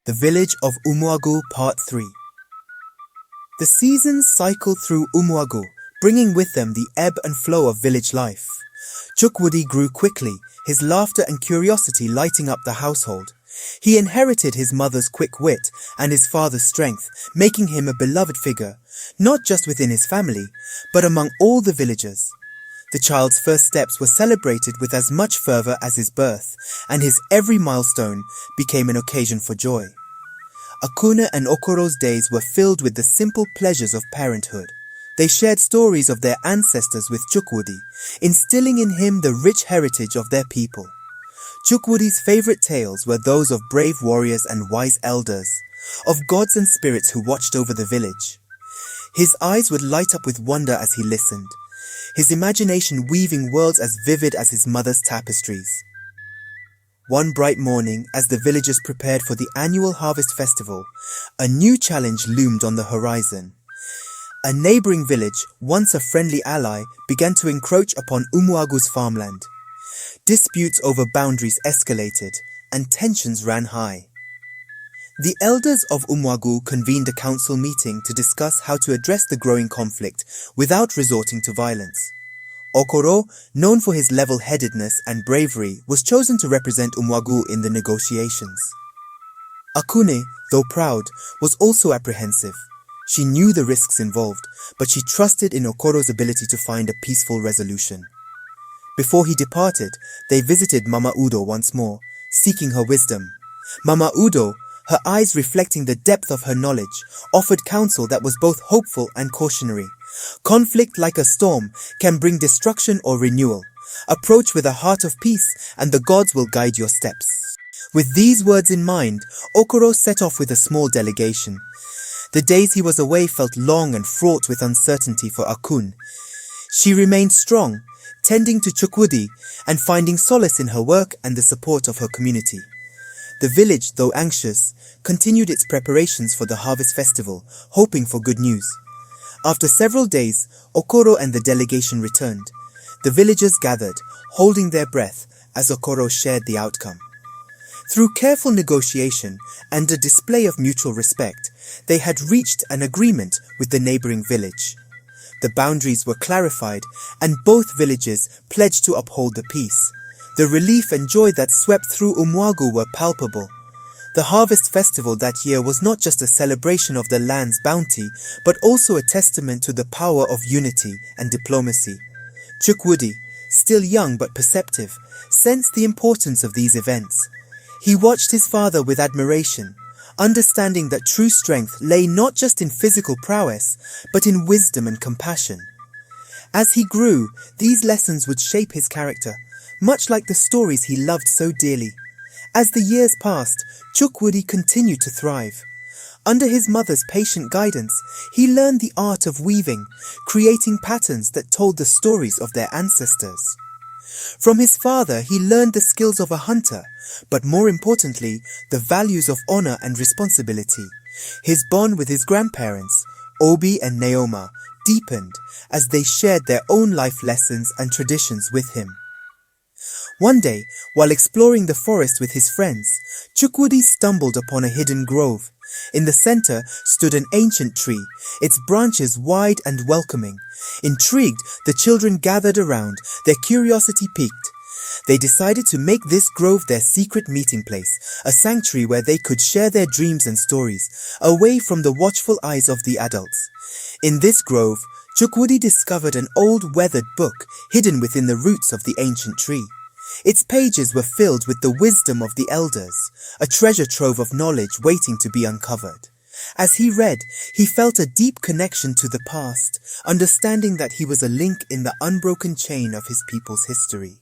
The Village of Umuagu Part 3. The seasons cycled through Umuagu, bringing with them the ebb and flow of village life. Chukwudi grew quickly, his laughter and curiosity lighting up the household. He inherited his mother's quick wit and his father's strength, making him a beloved figure, not just within his family, but among all the villagers. The child's first steps were celebrated with as much fervor as his birth, and his every milestone became an occasion for joy. Akuna and Okoro's days were filled with the simple pleasures of parenthood. They shared stories of their ancestors with Chukwudi, instilling in him the rich heritage of their people. Chukwudi's favorite tales were those of brave warriors and wise elders, of gods and spirits who watched over the village. His eyes would light up with wonder as he listened, his imagination weaving worlds as vivid as his mother's tapestries. One bright morning, as the villagers prepared for the annual harvest festival, a new challenge loomed on the horizon. A neighboring village, once a friendly ally, began to encroach upon Umuagu's farmland. Disputes over boundaries escalated, and tensions ran high. The elders of Umuagu convened a council meeting to discuss how to address the growing conflict without resorting to violence. Okoro, known for his level-headedness and bravery, was chosen to represent Umuagu in the negotiations. Akune, though proud, was also apprehensive. She knew the risks involved, but she trusted in Okoro's ability to find a peaceful resolution. Before he departed, they visited Mama Udo once more, seeking her wisdom. Mama Udo, her eyes reflecting the depth of her knowledge, offered counsel that was both hopeful and cautionary. Conflict, like a storm, can bring destruction or renewal. Approach with a heart of peace, and the gods will guide your steps. With these words in mind, Okoro set off with a small delegation. The days he was away felt long and fraught with uncertainty for Akun. She remained strong, tending to Chukwudi and finding solace in her work and the support of her community. The village, though anxious, continued its preparations for the harvest festival, hoping for good news. After several days, Okoro and the delegation returned. The villagers gathered, holding their breath as Okoro shared the outcome. Through careful negotiation and a display of mutual respect, they had reached an agreement with the neighboring village. The boundaries were clarified, and both villages pledged to uphold the peace. The relief and joy that swept through Umuagu were palpable. The harvest festival that year was not just a celebration of the land's bounty, but also a testament to the power of unity and diplomacy. Chukwudi, still young but perceptive, sensed the importance of these events. He watched his father with admiration, understanding that true strength lay not just in physical prowess, but in wisdom and compassion. As he grew, these lessons would shape his character, much like the stories he loved so dearly. As the years passed, Chukwudi continued to thrive. Under his mother's patient guidance, he learned the art of weaving, creating patterns that told the stories of their ancestors. From his father, he learned the skills of a hunter, but more importantly, the values of honor and responsibility. His bond with his grandparents, Obi and Neoma, deepened as they shared their own life lessons and traditions with him. One day, while exploring the forest with his friends, Chukwudi stumbled upon a hidden grove. In the center stood an ancient tree, its branches wide and welcoming. Intrigued, the children gathered around, their curiosity piqued. They decided to make this grove their secret meeting place, a sanctuary where they could share their dreams and stories, away from the watchful eyes of the adults. In this grove, Chukwudi discovered an old weathered book hidden within the roots of the ancient tree. Its pages were filled with the wisdom of the elders, a treasure trove of knowledge waiting to be uncovered. As he read, he felt a deep connection to the past, understanding that he was a link in the unbroken chain of his people's history.